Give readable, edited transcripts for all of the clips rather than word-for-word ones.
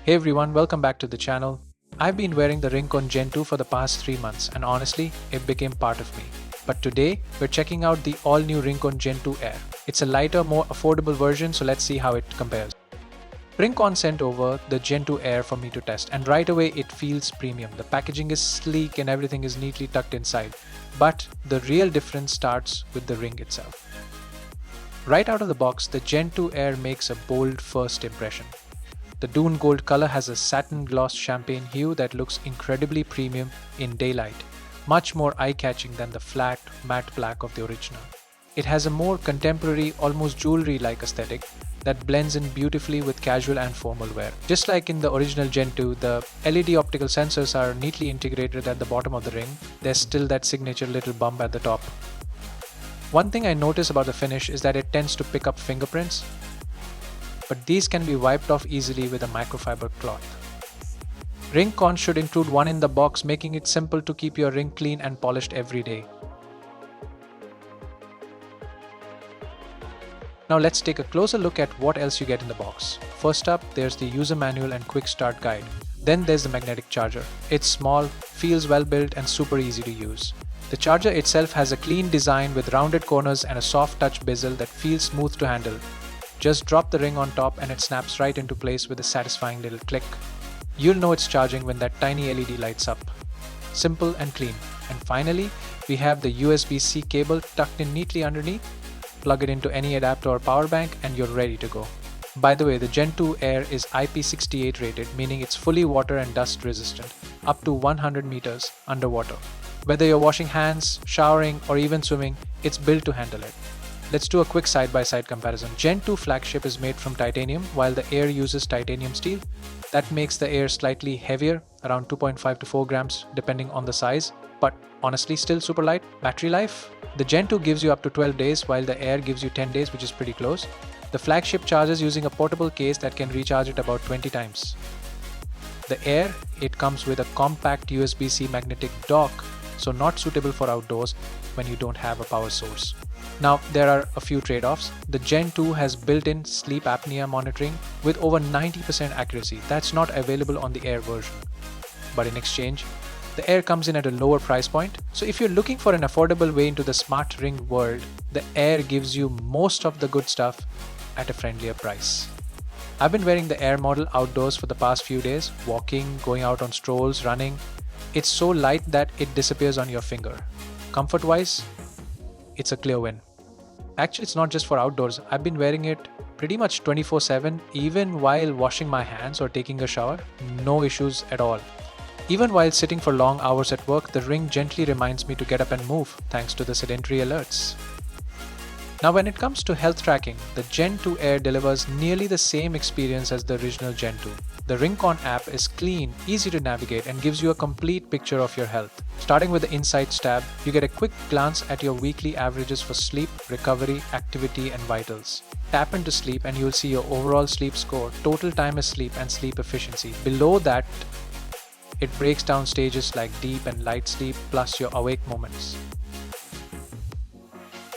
Hey everyone, welcome back to the channel. I've been wearing the RingConn Gen 2 for the past 3 months and honestly, it became part of me. But today, we're checking out the all-new RingConn Gen 2 Air. It's a lighter, more affordable version, so let's see how it compares. RingConn sent over the Gen 2 Air for me to test and right away it feels premium. The packaging is sleek and everything is neatly tucked inside. But the real difference starts with the ring itself. Right out of the box, the Gen 2 Air makes a bold first impression. The Dune Gold color has a satin gloss champagne hue that looks incredibly premium in daylight, much more eye-catching than the flat, matte black of the original. It has a more contemporary, almost jewelry-like aesthetic that blends in beautifully with casual and formal wear. Just like in the original Gen 2, the LED optical sensors are neatly integrated at the bottom of the ring. There's still that signature little bump at the top. One thing I notice about the finish is that it tends to pick up fingerprints, but these can be wiped off easily with a microfiber cloth. RingConn should include one in the box, making it simple to keep your ring clean and polished every day. Now let's take a closer look at what else you get in the box. First up, there's the user manual and quick start guide. Then there's the magnetic charger. It's small, feels well built and super easy to use. The charger itself has a clean design with rounded corners and a soft touch bezel that feels smooth to handle. Just drop the ring on top and it snaps right into place with a satisfying little click. You'll know it's charging when that tiny LED lights up. Simple and clean. And finally, we have the USB-C cable tucked in neatly underneath. Plug it into any adapter or power bank and you're ready to go. By the way, the Gen 2 Air is IP68 rated, meaning it's fully water and dust resistant, up to 100 meters underwater. Whether you're washing hands, showering, or even swimming, it's built to handle it. Let's do a quick side-by-side comparison. Gen 2 flagship is made from titanium, while the Air uses titanium steel. That makes the Air slightly heavier, around 2.5 to 4 grams, depending on the size, but honestly still super light. Battery life? The Gen 2 gives you up to 12 days, while the Air gives you 10 days, which is pretty close. The flagship charges using a portable case that can recharge it about 20 times. The Air, it comes with a compact USB-C magnetic dock, so not suitable for outdoors when you don't have a power source. Now, there are a few trade-offs. The Gen 2 has built-in sleep apnea monitoring with over 90% accuracy. That's not available on the Air version. But in exchange, the Air comes in at a lower price point. So if you're looking for an affordable way into the smart ring world, the Air gives you most of the good stuff at a friendlier price. I've been wearing the Air model outdoors for the past few days, walking, going out on strolls, running. It's so light that it disappears on your finger. Comfort-wise, it's a clear win. Actually, it's not just for outdoors. I've been wearing it pretty much 24/7, even while washing my hands or taking a shower. No issues at all. Even while sitting for long hours at work, the ring gently reminds me to get up and move, thanks to the sedentary alerts. Now, when it comes to health tracking, the Gen 2 Air delivers nearly the same experience as the original Gen 2. The RingConn app is clean, easy to navigate, and gives you a complete picture of your health. Starting with the Insights tab, you get a quick glance at your weekly averages for sleep, recovery, activity, and vitals. Tap into sleep and you'll see your overall sleep score, total time asleep, and sleep efficiency. Below that, it breaks down stages like deep and light sleep, plus your awake moments.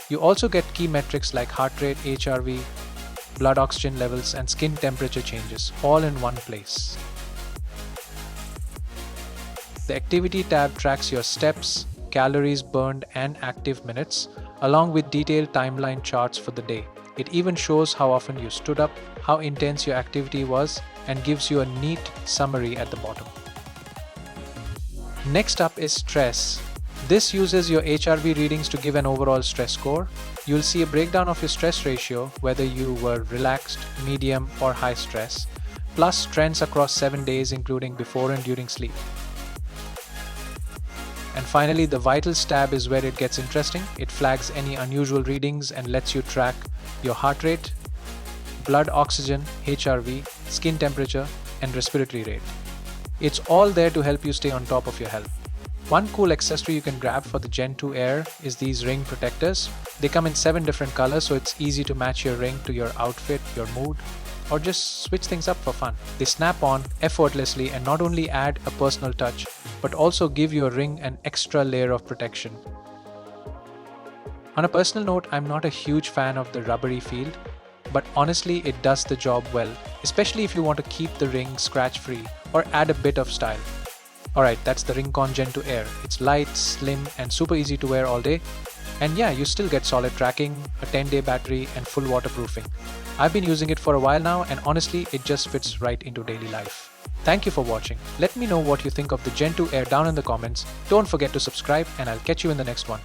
You also get key metrics like heart rate, HRV, blood oxygen levels, and skin temperature changes, all in one place. The Activity tab tracks your steps, calories burned, and active minutes, along with detailed timeline charts for the day. It even shows how often you stood up, how intense your activity was, and gives you a neat summary at the bottom. Next up is stress. This uses your HRV readings to give an overall stress score. You'll see a breakdown of your stress ratio, whether you were relaxed, medium, or high stress, plus trends across 7 days, including before and during sleep. And finally, the Vitals tab is where it gets interesting. It flags any unusual readings and lets you track your heart rate, blood oxygen, HRV, skin temperature, and respiratory rate. It's all there to help you stay on top of your health. One cool accessory you can grab for the Gen 2 Air is these ring protectors. They come in 7 different colors, so it's easy to match your ring to your outfit, your mood, or just switch things up for fun. They snap on effortlessly and not only add a personal touch, but also give your ring an extra layer of protection. On a personal note, I'm not a huge fan of the rubbery feel, but honestly it does the job well, especially if you want to keep the ring scratch-free or add a bit of style. Alright, that's the RingConn Gen 2 Air. It's light, slim, and super easy to wear all day. And yeah, you still get solid tracking, a 10-day battery, and full waterproofing. I've been using it for a while now, and honestly, it just fits right into daily life. Thank you for watching. Let me know what you think of the Gen 2 Air down in the comments. Don't forget to subscribe, and I'll catch you in the next one.